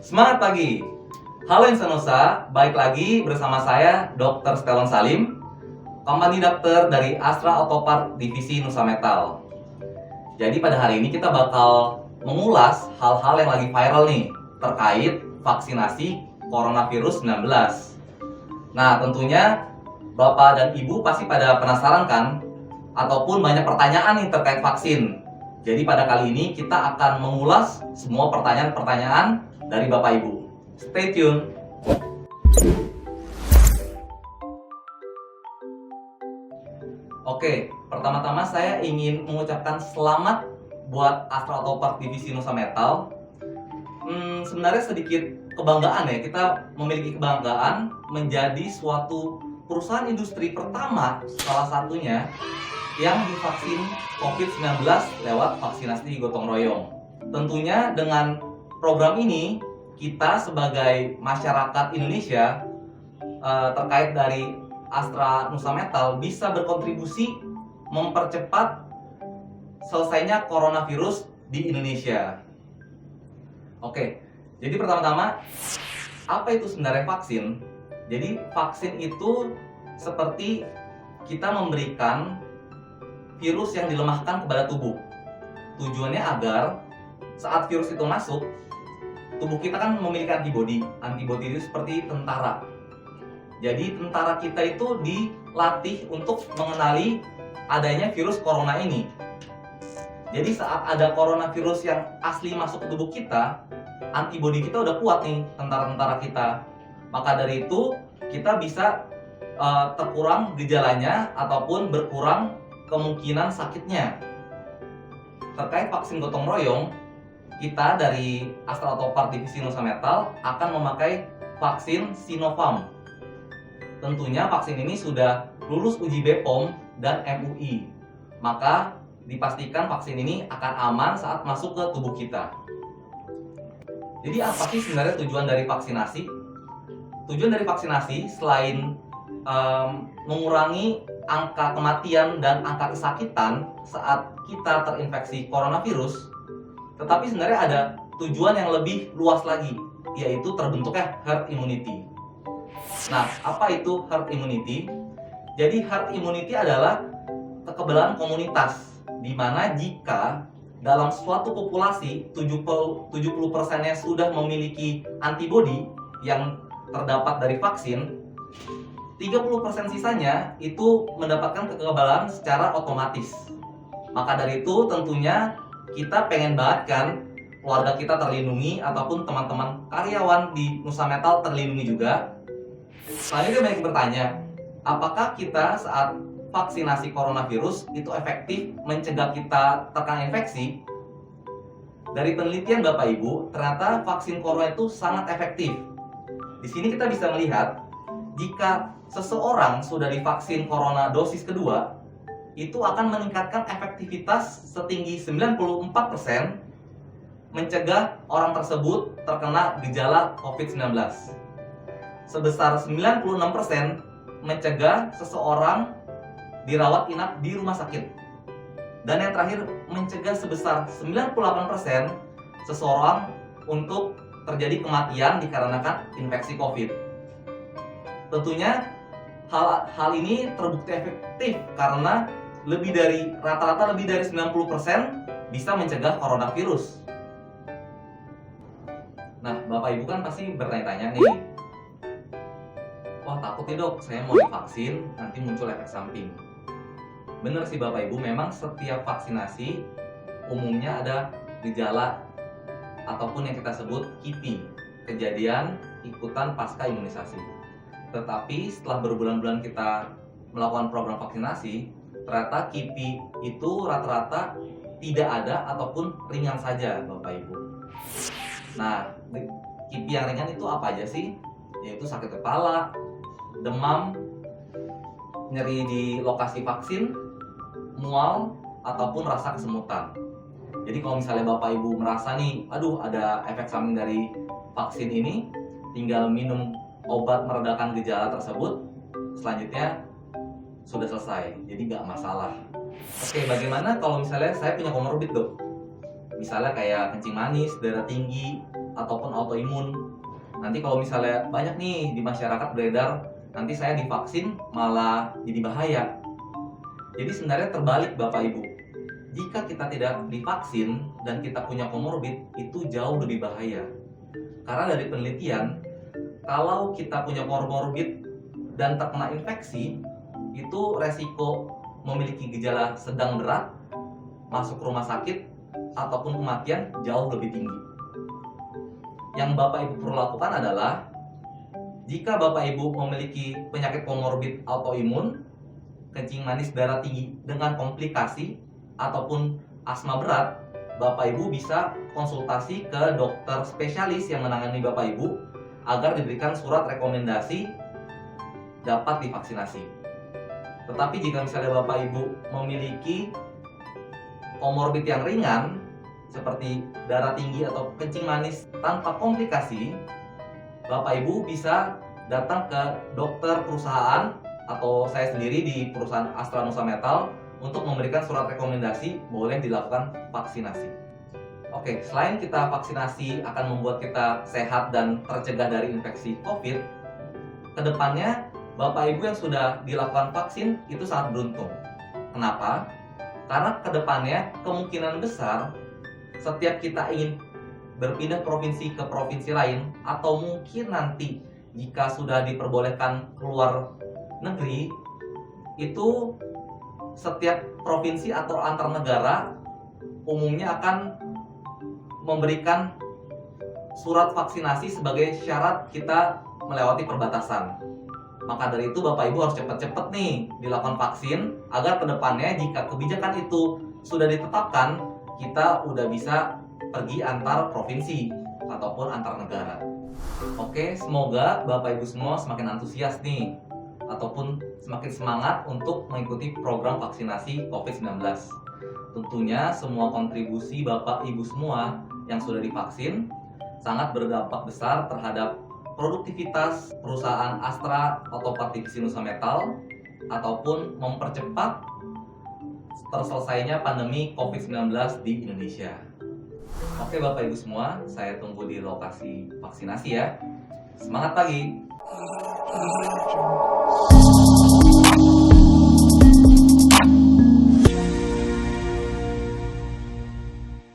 Semangat pagi. Halo Insanosa, baik lagi bersama saya Dr. Stelon Salim, company dokter dari Astra Autopart Divisi Nusa Metal. Jadi pada hari ini kita bakal mengulas hal-hal yang lagi viral nih terkait vaksinasi coronavirus 19. Nah, tentunya Bapak dan Ibu pasti pada penasaran kan? Ataupun banyak pertanyaan nih terkait vaksin. Jadi pada kali ini kita akan mengulas semua pertanyaan-pertanyaan dari Bapak Ibu. Stay tune. Oke, pertama-tama saya ingin mengucapkan selamat buat Astra Autopart Divisi Nusa Metal. Sebenarnya sedikit kebanggaan ya, kita memiliki kebanggaan menjadi suatu perusahaan industri pertama, salah satunya yang divaksin COVID-19 lewat vaksinasi gotong royong. Tentunya dengan program ini, kita sebagai masyarakat Indonesia terkait dari Astra Nusa Metal bisa berkontribusi mempercepat selesainya coronavirus di Indonesia. Oke, jadi pertama-tama, apa itu sebenarnya vaksin? Jadi vaksin itu seperti kita memberikan virus yang dilemahkan kepada tubuh. Tujuannya agar saat virus itu masuk, tubuh kita kan memiliki antibodi. Antibodi itu seperti tentara. Jadi tentara kita itu dilatih untuk mengenali adanya virus corona ini. Jadi saat ada coronavirus yang asli masuk ke tubuh kita, antibodi kita udah kuat nih, tentara-tentara kita. Maka dari itu kita bisa terkurang gejalanya ataupun berkurang kemungkinan sakitnya. Terkait vaksin gotong royong, kita dari Astra Autopart Divisi Nusa Metal akan memakai vaksin Sinopharm. Tentunya vaksin ini sudah lulus uji BPOM dan MUI. Maka dipastikan vaksin ini akan aman saat masuk ke tubuh kita. Jadi apa sih sebenarnya tujuan dari vaksinasi? Tujuan dari vaksinasi selain mengurangi angka kematian dan angka kesakitan saat kita terinfeksi coronavirus, tetapi sebenarnya ada tujuan yang lebih luas lagi, yaitu terbentuknya herd immunity. Nah, apa itu herd immunity? Jadi herd immunity adalah kekebalan komunitas, di mana jika dalam suatu populasi 70%-nya sudah memiliki antibodi yang terdapat dari vaksin, 30% sisanya itu mendapatkan kekebalan secara otomatis. Maka dari itu tentunya kita pengen banget kan keluarga kita terlindungi ataupun teman-teman karyawan di Nusa Metal terlindungi juga. Selanjutnya banyak bertanya, apakah kita saat vaksinasi coronavirus itu efektif mencegah kita terkena infeksi? Dari penelitian Bapak Ibu, ternyata vaksin corona itu sangat efektif. Di sini kita bisa melihat jika seseorang sudah divaksin corona dosis kedua, itu akan meningkatkan efektivitas setinggi 94% mencegah orang tersebut terkena gejala COVID-19. Sebesar 96% mencegah seseorang dirawat inap di rumah sakit. Dan yang terakhir, mencegah sebesar 98% seseorang untuk terjadi kematian dikarenakan infeksi COVID. Tentunya hal ini terbukti efektif karena rata-rata lebih dari 90% bisa mencegah coronavirus. Nah, Bapak Ibu kan pasti bertanya-tanya nih, wah takut ya dok, saya mau divaksin nanti muncul efek samping. Bener sih Bapak Ibu, memang setiap vaksinasi umumnya ada gejala ataupun yang kita sebut KIPI, kejadian ikutan pasca imunisasi. Tetapi setelah berbulan-bulan kita melakukan program vaksinasi, ternyata KIPI itu rata-rata tidak ada ataupun ringan saja Bapak Ibu. Nah, KIPI yang ringan itu apa aja sih? Yaitu sakit kepala, demam, nyeri di lokasi vaksin, mual, ataupun rasa kesemutan. Jadi kalau misalnya Bapak Ibu merasa nih, aduh ada efek samping dari vaksin ini, tinggal minum obat meredakan gejala tersebut, selanjutnya sudah selesai, jadi nggak masalah. Oke, bagaimana kalau misalnya saya punya komorbid dok? Misalnya kayak kencing manis, darah tinggi, ataupun autoimun. Nanti kalau misalnya banyak nih di masyarakat beredar, nanti saya divaksin malah jadi bahaya. Jadi sebenarnya terbalik Bapak Ibu. Jika kita tidak divaksin dan kita punya komorbid, itu jauh lebih bahaya. Karena dari penelitian, kalau kita punya komorbid dan terkena infeksi, itu resiko memiliki gejala sedang berat, masuk rumah sakit, ataupun kematian jauh lebih tinggi. Yang Bapak Ibu perlu lakukan adalah, jika Bapak Ibu memiliki penyakit komorbid autoimun, kencing manis darah tinggi dengan komplikasi, ataupun asma berat, Bapak Ibu bisa konsultasi ke dokter spesialis yang menangani Bapak Ibu agar diberikan surat rekomendasi dapat divaksinasi. Tetapi jika misalnya Bapak Ibu memiliki komorbid yang ringan seperti darah tinggi atau kencing manis tanpa komplikasi, Bapak Ibu bisa datang ke dokter perusahaan atau saya sendiri di perusahaan Astra Nusa Metal untuk memberikan surat rekomendasi boleh dilakukan vaksinasi. Oke, selain kita vaksinasi akan membuat kita sehat dan tercegah dari infeksi COVID, kedepannya Bapak Ibu yang sudah dilakukan vaksin itu sangat beruntung. Kenapa? Karena kedepannya kemungkinan besar setiap kita ingin berpindah provinsi ke provinsi lain, atau mungkin nanti jika sudah diperbolehkan keluar negeri, itu setiap provinsi atau antar negara umumnya akan memberikan surat vaksinasi sebagai syarat kita melewati perbatasan. Maka dari itu Bapak Ibu harus cepat-cepat nih dilakukan vaksin agar kedepannya jika kebijakan itu sudah ditetapkan, kita udah bisa pergi antar provinsi ataupun antar negara. Oke, semoga Bapak Ibu semua semakin antusias nih ataupun semakin semangat untuk mengikuti program vaksinasi COVID-19. Tentunya semua kontribusi Bapak Ibu semua yang sudah divaksin sangat berdampak besar terhadap produktivitas perusahaan Astra Autopart Divisi Nusa Metal ataupun mempercepat terselesainya pandemi COVID-19 di Indonesia. Oke Bapak Ibu semua, saya tunggu di lokasi vaksinasi ya. Semangat pagi!